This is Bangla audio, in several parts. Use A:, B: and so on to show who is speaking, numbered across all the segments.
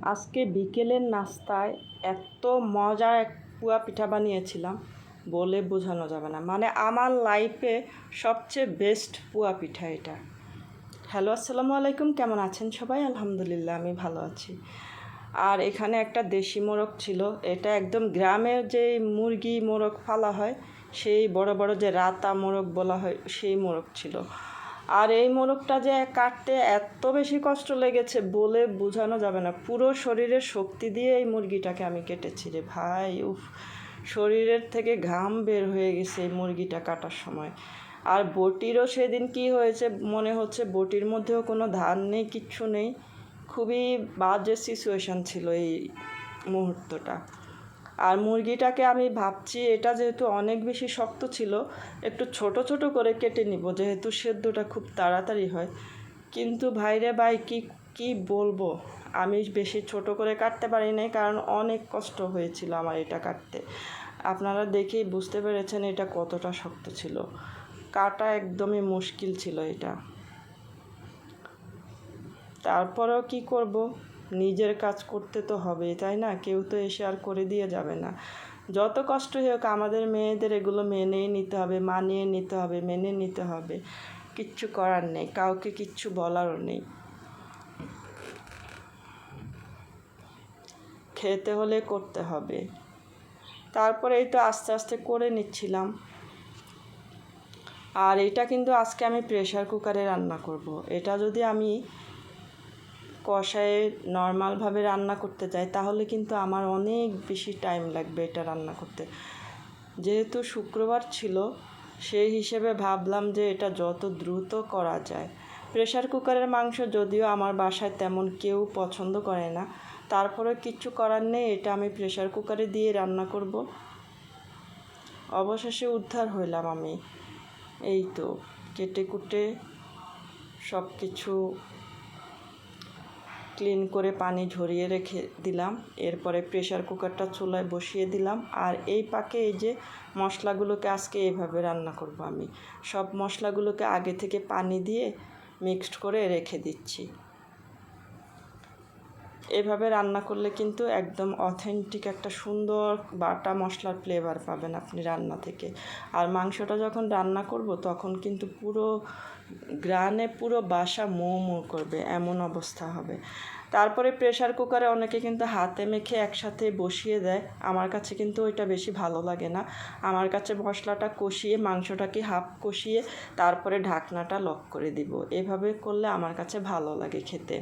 A: আজকে বিকেলের নাস্তায় এত মজার এক পুয়া পিঠা বানিয়েছিলাম, বলে বোঝানো যাবে না। মানে আমার লাইফে সবচেয়ে বেস্ট পুয়া পিঠা এটা। হ্যালো, আসসালামু আলাইকুম, কেমন আছেন সবাই? আলহামদুলিল্লাহ, আমি ভালো আছি। আর এখানে একটা দেশি মোরগ ছিল, এটা একদম গ্রামের যে মুরগি মোরগ ফালা হয়, সেই বড় বড় যে রাতা মোরগ বলা হয়, সেই মোরগ ছিল। আর এই মোরগটা যে কাটতে এত বেশি কষ্ট লেগেছে বলে বোঝানো যাবে না। পুরো শরীরের শক্তি দিয়ে এই মুরগিটাকে আমি কেটেছি রে ভাই, উফ, শরীরের থেকে ঘাম বের হয়ে গেছে এই মুরগিটা কাটার সময়। আর বটিরও সেদিন কি হয়েছে মনে হচ্ছে, বটির মধ্যেও কোনো ধার নেই, কিচ্ছু নেই। খুবই বাজে সিচুয়েশান ছিল এই মুহূর্তটা। আর মুরগিটাকে আমি ভাবছি এটা যেহেতু অনেক বেশি শক্ত ছিল, একটু ছোট ছোট করে কেটে নিব, যেহেতু সেদ্ধটা খুব তাড়াতাড়ি হয়। কিন্তু ভাইরে ভাই, কি বলবো, আমি বেশি ছোট করে কাটতে পারি নাই, কারণ অনেক কষ্ট হয়েছিল আমার এটা কাটতে। আপনারা দেখেই বুঝতে পেরেছেন এটা কতটা শক্ত ছিল, কাটা একদমই মুশকিল ছিল এটা। তারপরেও কি করব, নিজের কাজ করতে তো হবে, তাই না? কেউ তো এসে আর করে দিয়ে যাবে না। যত কষ্টই হোক আমাদের মেয়েদের এগুলো মেনেই নিতে হবে, মানিয়ে নিতে হবে, মেনে নিতে হবে। কিচ্ছু করার নেই, কাউকে কিচ্ছু বলারও নেই। খেতে হলে করতে হবে। তারপরে এই তো আস্তে আস্তে করে নিচ্ছিলাম। আর এটা কিন্তু আজকে আমি প্রেশার কুকারে রান্না করব। এটা যদি আমি কষায়ে নর্মালভাবে রান্না করতে যাই তাহলে কিন্তু আমার অনেক বেশি টাইম লাগবে এটা রান্না করতে। যেহেতু শুক্রবার ছিল, সেই হিসেবে ভাবলাম যে এটা যত দ্রুত করা যায়। প্রেশার কুকারের মাংস যদিও আমার বাসায় তেমন কেউ পছন্দ করে না, তারপরে কিচ্ছু করার নেই, এটা আমি প্রেশার কুকারে দিয়ে রান্না করব। অবশেষে উদ্ধার হইলাম আমি। এই তো কেটে কুটে সব কিছু ক্লিন করে পানি ঝরিয়ে রেখে দিলাম। এরপরে প্রেশার কুকারটা চুলায় বসিয়ে দিলাম। আর এই পাকে এই যে মশলাগুলোকে আজকে এইভাবে রান্না করব আমি। সব মশলাগুলোকে আগে থেকে পানি দিয়ে মিক্সড করে রেখে দিচ্ছি। এভাবে রান্না করলে কিন্তু একদম অথেন্টিক একটা সুন্দর বাটা মশলার ফ্লেভার পাবেন আপনি রান্না থেকে। আর মাংসটা যখন রান্না করব তখন কিন্তু পুরো গ্রানে পুরো বাসা মো মো করবে, এমন অবস্থা হবে। তারপরে প্রেশার কুকারে অনেকে কিন্তু হাতে মেখে একসাথে বসিয়ে দেয়, আমার কাছে কিন্তু ওইটা বেশি ভালো লাগে না। আমার কাছে মশলাটা কষিয়ে, মাংসটাকে হাফ কষিয়ে তারপরে ঢাকনাটা লক করে দিব। এভাবে করলে আমার কাছে ভালো লাগে খেতে।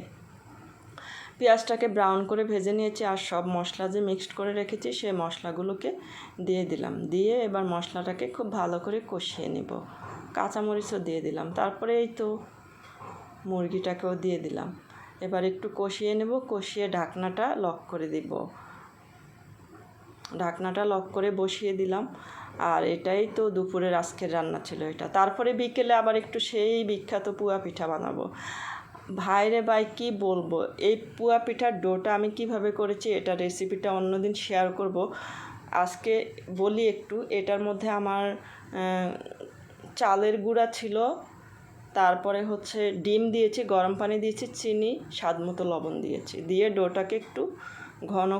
A: পেঁয়াজটাকে ব্রাউন করে ভেজে নিয়েছি, আর সব মশলা যে মিক্সড করে রেখেছি সেই মশলাগুলোকে দিয়ে দিলাম। দিয়ে এবার মশলাটাকে খুব ভালো করে কষিয়ে নেব। কাঁচামরিচও দিয়ে দিলাম। তারপরে এই তো মুরগিটাকেও দিয়ে দিলাম। এবার একটু কষিয়ে নেব, কষিয়ে ঢাকনাটা লক করে দিব। ঢাকনাটা লক করে বসিয়ে দিলাম। আর এটাই তো দুপুরের আজকের রান্না ছিল এটা। তারপরে বিকেলে আবার একটু সেই বিখ্যাত পুয়া পিঠা বানাবো। ভাইরে ভাই, কি বলবো, এই পুয়া পিঠার ডোটা আমি কিভাবে করেছি এটা রেসিপিটা অন্যদিন শেয়ার করব। আজকে বলি একটু, এটার মধ্যে আমার চালের গুঁড়া ছিল, তারপরে হচ্ছে ডিম দিয়েছি, গরম পানি দিয়েছি, চিনি, স্বাদ মতো লবণ দিয়েছি, দিয়ে ডোটাকে একটু ঘন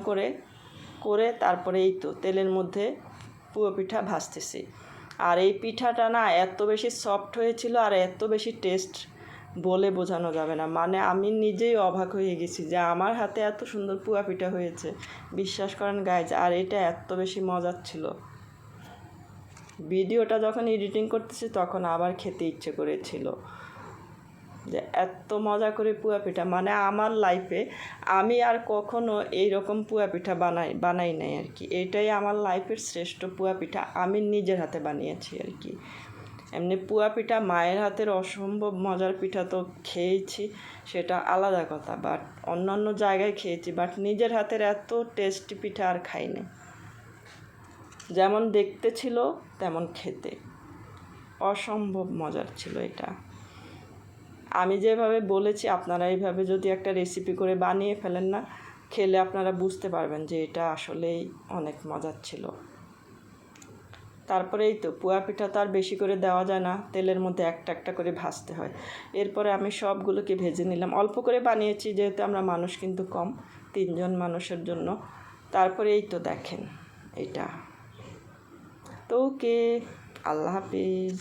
A: করে তারপরে এই তো তেলের মধ্যে পুয়া পিঠা ভাজতেছি। আর এই পিঠাটা না এত বেশি সফট হয়েছিল আর এত বেশি টেস্ট বলে বোঝানো যাবে না। মানে আমি নিজেই অবাক হয়ে গেছি যে আমার হাতে এত সুন্দর পুয়া পিঠা হয়েছে, বিশ্বাস করেন গাইজ। আর এটা এত বেশি মজার ছিল, ভিডিওটা যখন এডিটিং করতেছি তখন আবার খেতে ইচ্ছে করেছিল, যে এত মজা করে পুয়া পিঠা। মানে আমার লাইফে আমি আর কখনো এইরকম পুয়া পিঠা বানাই নাই আর কি। এটাই আমার লাইফের শ্রেষ্ঠ পুয়া পিঠা আমি নিজের হাতে বানিয়েছি আর কি। এমনি পুয়া পিঠা মায়ের হাতের অসম্ভব মজার পিঠা তো খেয়েছি, সেটা আলাদা কথা, বাট অন্যান্য জায়গায় খেয়েছি, বাট নিজের হাতের এত টেস্টি পিঠা আর খাইনি। যেমন দেখতে ছিল তেমন খেতে, অসম্ভব মজার ছিল এটা। আমি যেভাবে বলেছি আপনারা এইভাবে যদি একটা রেসিপি করে বানিয়ে ফেলেন না, খেলে আপনারা বুঝতে পারবেন যে এটা আসলেই অনেক মজার ছিল। তারপরে এই তো পুয়া পিঠা তো আর বেশি করে দেওয়া যায় না, তেলের মধ্যে একটা একটা করে ভাজতে হয়। এরপরে আমি সবগুলোকে ভেজে নিলাম, অল্প করে বানিয়েছি যেহেতু আমরা মানুষ কিন্তু কম, 3 জন মানুষের জন্য। তারপরে এই তো দেখেন এটা তো, ওকে, আল্লাহ হাফিজ।